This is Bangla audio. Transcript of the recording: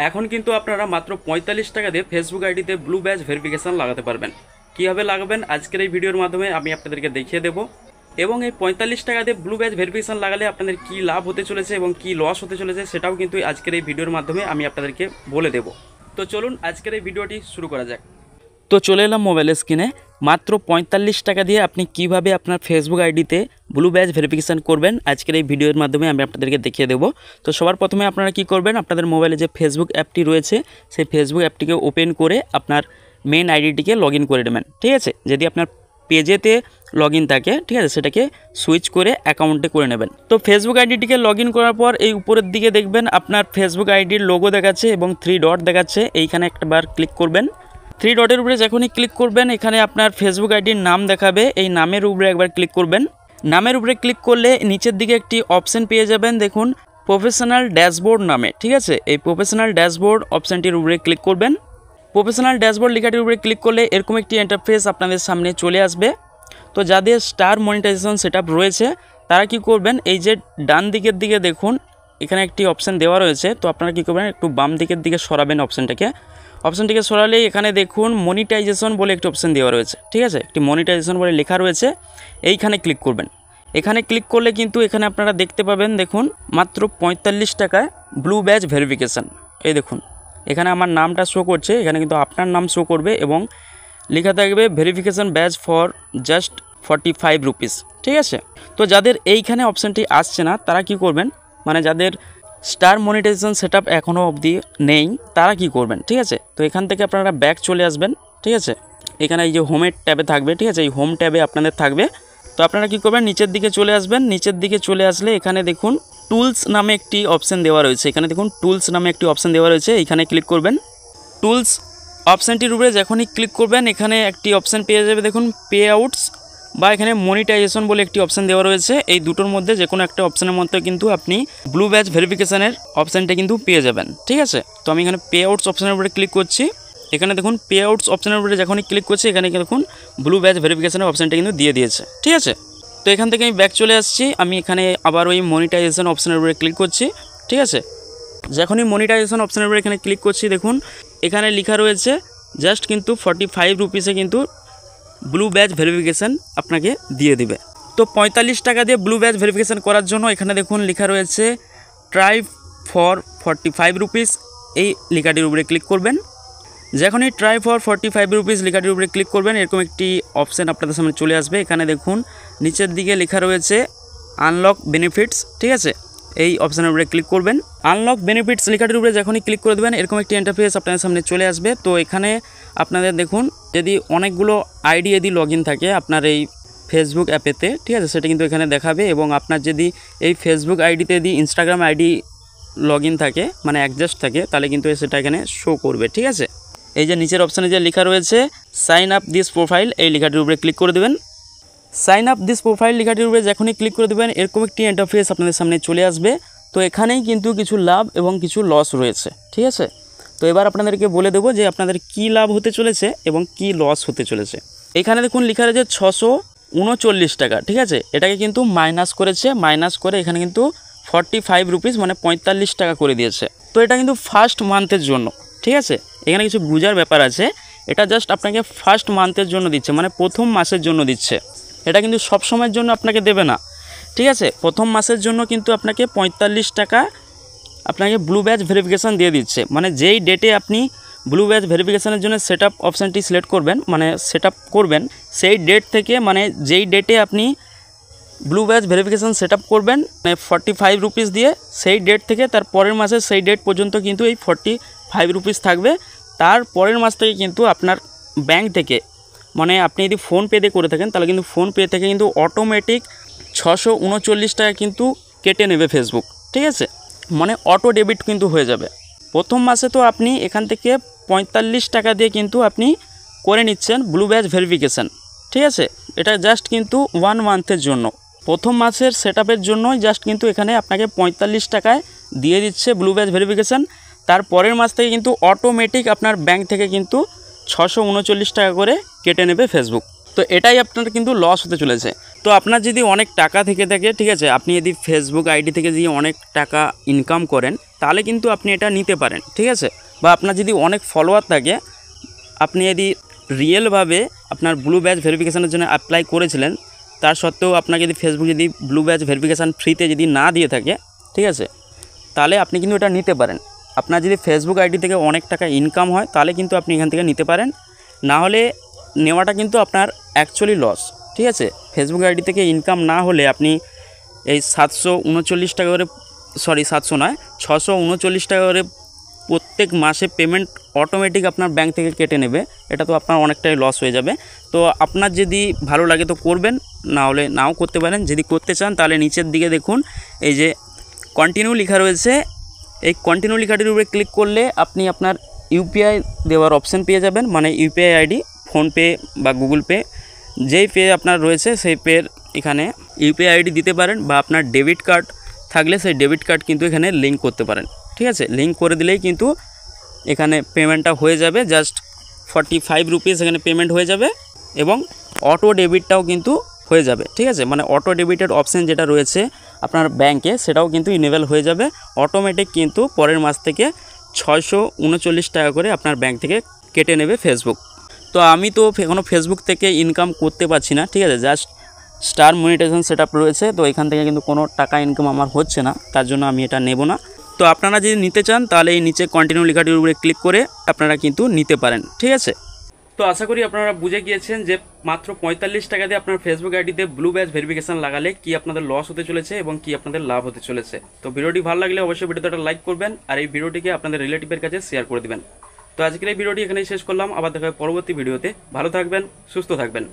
এখন কিন্তু আপনারা মাত্র ৪৫ টাকা দিয়ে ফেসবুক আইডিতে ব্লু ব্যাজ ভেরিফিকেশান লাগাতে পারবেন। কীভাবে লাগাবেন আজকের এই ভিডিওর মাধ্যমে আমি আপনাদেরকে দেখিয়ে দেবো, এবং এই ৪৫ টাকা দিয়ে ব্লু ব্যাজ ভেরিফিকেশান লাগালে আপনাদের কী লাভ হতে চলেছে এবং কী লস হতে চলেছে সেটাও কিন্তু আজকের এই ভিডিওর মাধ্যমে আমি আপনাদেরকে বলে দেবো। তো চলুন আজকের এই ভিডিওটি শুরু করা যাক। তো চলে এলাম মোবাইল স্ক্রিনে। মাত্র ৪৫ টাকা দিয়ে আপনি কিভাবে আপনার ফেসবুক আইডিতে ব্লু ব্যাজ ভেরিফিকেশান করবেন আজকের এই ভিডিওর মাধ্যমে আমি আপনাদেরকে দেখিয়ে দেবো। তো সবার প্রথমে আপনারা কি করবেন, আপনাদের মোবাইলে যে ফেসবুক অ্যাপটি রয়েছে সেই ফেসবুক অ্যাপটিকে ওপেন করে আপনার মেন আইডিটিকে লগ ইন করে নেবেন। ঠিক আছে, যদি আপনার পেজেতে লগ ইন থাকে, ঠিক আছে, সেটাকে সুইচ করে অ্যাকাউন্টে করে নেবেন। তো ফেসবুক আইডিটিকে লগ ইন করার পর এই উপরের দিকে দেখবেন আপনার ফেসবুক আইডির লোগো দেখাচ্ছে এবং 3 ডট দেখাচ্ছে, এইখানে একবার ক্লিক করবেন। 3 ডটের উপরে যখনই ক্লিক করবেন এখানে আপনার ফেসবুক আইডির নাম দেখাবে, এই নামের উপরে একবার ক্লিক করবেন। নামের উপরে ক্লিক করলে নিচের দিকে একটি অপশন পেয়ে যাবেন, দেখুন প্রফেশনাল ড্যাশবোর্ড নামে। ঠিক আছে, এই প্রফেশনাল ড্যাশবোর্ড অপশানটির উপরে ক্লিক করবেন। প্রফেশনাল ড্যাশবোর্ড লেখাটির উপরে ক্লিক করলে এরকম একটি ইন্টারফেস আপনাদের সামনে চলে আসবে। তো যাদের স্টার মনিটাইজেশন সেটআপ রয়েছে তারা কি করবেন, এই যে ডান দিকের দিকে দেখুন এখানে একটি অপশান দেওয়া রয়েছে, তো আপনারা কী করবেন একটু বাম দিকের দিকে সরাবেন অপশানটিকে সরালেই এখানে দেখুন মনিটাইজেশন বলে একটি অপশান দেওয়া রয়েছে। ঠিক আছে, একটি মনিটাইজেশন বলে লেখা রয়েছে, এইখানে ক্লিক করবেন। এখানে ক্লিক করলে কিন্তু এখানে আপনারা দেখতে পাবেন, দেখুন মাত্র ৪৫ টাকায় ব্লু ব্যাজ ভেরিফিকেশান। এই দেখুন এখানে আমার নামটা শো করছে, এখানে কিন্তু আপনার নাম শো করবে এবং লেখা থাকবে verification badge for just 45 rupees. ঠিক আছে, তো যাদের এইখানে অপশানটি আসছে না তারা কি করবেন, মানে যাদের স্টার মনিটাইজেশন সেটআপ এখনও অবধি নেই তারা কি করবেন, ঠিক আছে। তো এখান থেকে আপনারা ব্যাক চলে আসবেন। ঠিক আছে, এখানে এই যে হোমের ট্যাবে থাকবে, ঠিক আছে, এই হোম ট্যাবে আপনাদের থাকবে। তো আপনারা কি করবেন, নিচের দিকে চলে আসবেন। নিচের দিকে চলে আসলে এখানে দেখুন টুলস নামে একটি অপশান দেওয়া রয়েছে, এখানে দেখুন টুলস নামে একটি অপশান দেওয়া রয়েছে, এইখানে ক্লিক করবেন। টুলস অপশানটির উপরে যখনই ক্লিক করবেন এখানে একটি অপশান পেয়ে যাবে, দেখুন পে আউটস বা এখানে মনিটাইজেশন বলে একটি অপশান দেওয়া রয়েছে। এই দুটোর মধ্যে যে কোনো একটা অপশানের মধ্যে কিন্তু আপনি ব্লু ব্যাজ ভেরিফিকেশানের অপশানটা কিন্তু পেয়ে যাবেন। ঠিক আছে, তো আমি এখানে পে আউটস অপশানের উপরে ক্লিক করছি। এখানে দেখুন পে আউটস অপশানের উপরে যখনই ক্লিক করছি এখানে দেখুন ব্লু ব্যাজ ভেরিফিকেশানের অপশানটা কিন্তু দিয়ে দিয়েছে। ঠিক আছে, তো এখান থেকে আমি ব্যাক চলে আসছি, আমি এখানে আবার ওই মনিটাইজেশন অপশানের উপরে ক্লিক করছি। ঠিক আছে, যখনই মনিটাইজেশন অপশানের উপরে এখানে ক্লিক করছি দেখুন এখানে লেখা রয়েছে জাস্ট কিন্তু 45 রুপিসে কিন্তু ব্লু ব্যাজ ভেরিফিকেশান আপনাকে দিয়ে দিবে। তো ৪৫ টাকা দিয়ে ব্লু ব্যাজ ভেরিফিকেশান করার জন্য এখানে দেখুন লেখা রয়েছে ট্রাই ফর 45 রুপিস, এই লেখাটির উপরে ক্লিক করবেন। যখনই ট্রাই ফর 45 রুপিস লেখাটির উপরে ক্লিক করবেন এরকম একটি অপশান আপনাদের সামনে চলে আসবে। এখানে দেখুন নিচের দিকে লেখা রয়েছে আনলক বেনিফিটস। ঠিক আছে, এই অপশানের উপরে ক্লিক করবেন। আনলক বেনিফিটস লেখাটির উপরে যখনই ক্লিক করে দেবেন এরকম একটি ইন্টারফেস আপনাদের সামনে চলে আসবে। তো এখানে আপনাদের দেখুন যদি অনেকগুলো আইডি যদি লগ ইন থাকে আপনার এই ফেসবুক অ্যাপেতে, ঠিক আছে, সেটা কিন্তু এখানে দেখাবে। এবং আপনার যদি এই ফেসবুক আইডিতে যদি ইনস্টাগ্রাম আইডি লগ ইন থাকে মানে অ্যাডজাস্ট থাকে তাহলে কিন্তু সেটা এখানে শো করবে। ঠিক আছে, এই যে নিচের অপশানে যে লেখা রয়েছে সাইন আপ দিস প্রোফাইল, এই লেখাটির উপরে ক্লিক করে দেবেন। সাইন আপ দিস প্রোফাইল লেখাটির উপরে যখনই ক্লিক করে দেবেন এরকম একটি ইন্টারফেস আপনাদের সামনে চলে আসবে। তো এখানেই কিন্তু কিছু লাভ এবং কিছু লস রয়েছে। ঠিক আছে, তো এবার আপনাদেরকে বলে দেবো যে আপনাদের কি লাভ হতে চলেছে এবং কি লস হতে চলেছে। এখানে দেখুন লেখা রয়েছে 639 টাকা। ঠিক আছে, এটাকে কিন্তু মাইনাস করেছে, মাইনাস করে এখানে কিন্তু 45 রুপিস মানে 45 টাকা করে দিয়েছে। তো এটা কিন্তু ফার্স্ট মান্থের জন্য। ঠিক আছে, এখানে কিছু বোঝার ব্যাপার আছে, এটা জাস্ট আপনাকে ফার্স্ট মান্থের জন্য দিচ্ছে, মানে প্রথম মাসের জন্য দিচ্ছে, এটা কিন্তু সব সময়ের জন্য আপনাকে দেবে না। ঠিক আছে, প্রথম মাসের জন্য কিন্তু আপনাকে 45 টাকা আপনাকে ব্লু ব্যাজ ভেরিফিকেশান দিয়ে দিচ্ছে। মানে যেই ডেটে আপনি ব্লু ব্যাজ ভেরিফিকেশানের জন্য সেটআপ অপশানটি সিলেক্ট করবেন মানে সেটআপ করবেন সেই ডেট থেকে, মানে যেই ডেটে আপনি ব্লু ব্যাজ ভেরিফিকেশান সেটআপ করবেন মানে 45 রুপিস দিয়ে, সেই ডেট থেকে তার পরের মাসে সেই ডেট পর্যন্ত কিন্তু এই 45 রুপিস থাকবে। তার পরের মাস থেকে কিন্তু আপনার ব্যাংক থেকে, মানে আপনি যদি ফোনপে দিয়ে করে থাকেন তাহলে কিন্তু ফোনপে থেকে কিন্তু অটোমেটিক 639 টাকা কিন্তু কেটে নেবে ফেসবুক। ঠিক আছে, মানে অটো ডেবিট কিন্তু হয়ে যাবে। প্রথম মাসে তো আপনি এখান থেকে 45 টাকা দিয়ে কিন্তু আপনি করে নিচ্ছেন ব্লু ব্যাজ ভেরিফিকেশান। ঠিক আছে, এটা জাস্ট কিন্তু 1 মান্থের জন্য, প্রথম মাসের সেটআপের জন্যই জাস্ট কিন্তু এখানে আপনাকে 45 টাকায় দিয়ে দিচ্ছে ব্লু ব্যাজ ভেরিফিকেশান। তার পরের মাস থেকে কিন্তু অটোমেটিক আপনার ব্যাংক থেকে কিন্তু 639 টাকা করে কেটে নেবে ফেসবুক। তো এটাই আপনার কিন্তু লস হতে চলেছে। তো আপনার যদি অনেক টাকা থেকে থাকে, ঠিক আছে, আপনি যদি ফেসবুক আইডি থেকে যদি অনেক টাকা ইনকাম করেন তাহলে কিন্তু আপনি এটা নিতে পারেন, ঠিক আছে। বা আপনার যদি অনেক ফলোয়ার থাকে, আপনি যদি রিয়েলভাবে আপনার ব্লু ব্যাজ ভেরিফিকেশানের জন্য অ্যাপ্লাই করেছিলেন, তার সত্ত্বেও আপনাকে যদি ফেসবুক যদি ব্লু ব্যাজ ভেরিফিকেশান ফ্রিতে যদি না দিয়ে থাকে, ঠিক আছে, তাহলে আপনি কিন্তু এটা নিতে পারেন। আপনার যদি ফেসবুক আইডি থেকে অনেক টাকা ইনকাম হয় তাহলে কিন্তু আপনি এখান থেকে নিতে পারেন, না হলে নেওয়াটা কিন্তু আপনার অ্যাকচুয়ালি লস, ঠিক আছে। ফেসবুক আইডি থেকে ইনকাম না হলে আপনি এই 739 টাকা করে, সরি 700 নয়, 639 টাকা করে প্রত্যেক মাসে পেমেন্ট অটোমেটিক আপনার ব্যাংক থেকে কেটে নেবে। এটা তো আপনার অনেকটাই লস হয়ে যাবে। তো আপনার যদি ভালো লাগে তো করবেন, না হলে নাও করতে পারেন। যদি করতে চান তাহলে নিচের দিকে দেখুন এই যে কন্টিনিউ লেখা রয়েছে, এই কন্টিনিউ লেখাটির উপরে ক্লিক করলে আপনি আপনার ইউপিআই দেওয়ার অপশান পেয়ে যাবেন, মানে ইউপিআই আইডি, ফোনপে বা গুগল পে, যেই পে আপনার রয়েছে সেই পের এখানে ইউপিআই আইডি দিতে পারেন, বা আপনার ডেবিট কার্ড থাকলে সেই ডেবিট কার্ড কিন্তু এখানে লিঙ্ক করতে পারেন, ঠিক আছে। লিঙ্ক করে দিলেই কিন্তু এখানে পেমেন্টটা হয়ে যাবে, জাস্ট 45 রুপিস এখানে পেমেন্ট হয়ে যাবে, এবং অটো ডেবিটটাও কিন্তু হয়ে যাবে, ঠিক আছে। মানে অটো ডেবিটের অপশান যেটা রয়েছে আপনার ব্যাংকে সেটাও কিন্তু ইনেবল হয়ে যাবে অটোমেটিক, কিন্তু পরের মাস থেকে 639 টাকা করে আপনার ব্যাংক থেকে কেটে নেবে ফেসবুক। তো আমি তো এখনও ফেসবুক থেকে ইনকাম করতে পারছি না, ঠিক আছে, just star monetisation set up রয়েছে, তো এখান থেকে কিন্তু কোনো টাকা ইনকাম আমার হচ্ছে না, তার জন্য আমি এটা নেব না। তো আপনারা যদি নিতে চান তাহলে এই নিচে কন্টিনিউ লেখাটির উপরে ক্লিক করে আপনারা কিন্তু নিতে পারেন, ঠিক আছে। তো আশা করি আপনারা বুঝে গিয়েছেন যে মাত্র 45 টাকা দিয়ে আপনার ফেসবুক আইডিতে ব্লু ব্যাজ ভেরিফিকেশন লাগালে কি আপনাদের লস হতে চলেছে এবং কি আপনাদের লাভ হতে চলেছে। তো ভিডিওটি ভালো লাগলে অবশ্যই ভিডিওতে একটা লাইক করবেন, আর এই ভিডিওটিকে আপনাদের রিলেটিভের কাছে শেয়ার করে দিবেন। তো আজকের এই ভিডিওটি এখানেই শেষ করলাম, আবার দেখা হবে পরবর্তী ভিডিওতে। ভালো থাকবেন, সুস্থ থাকবেন।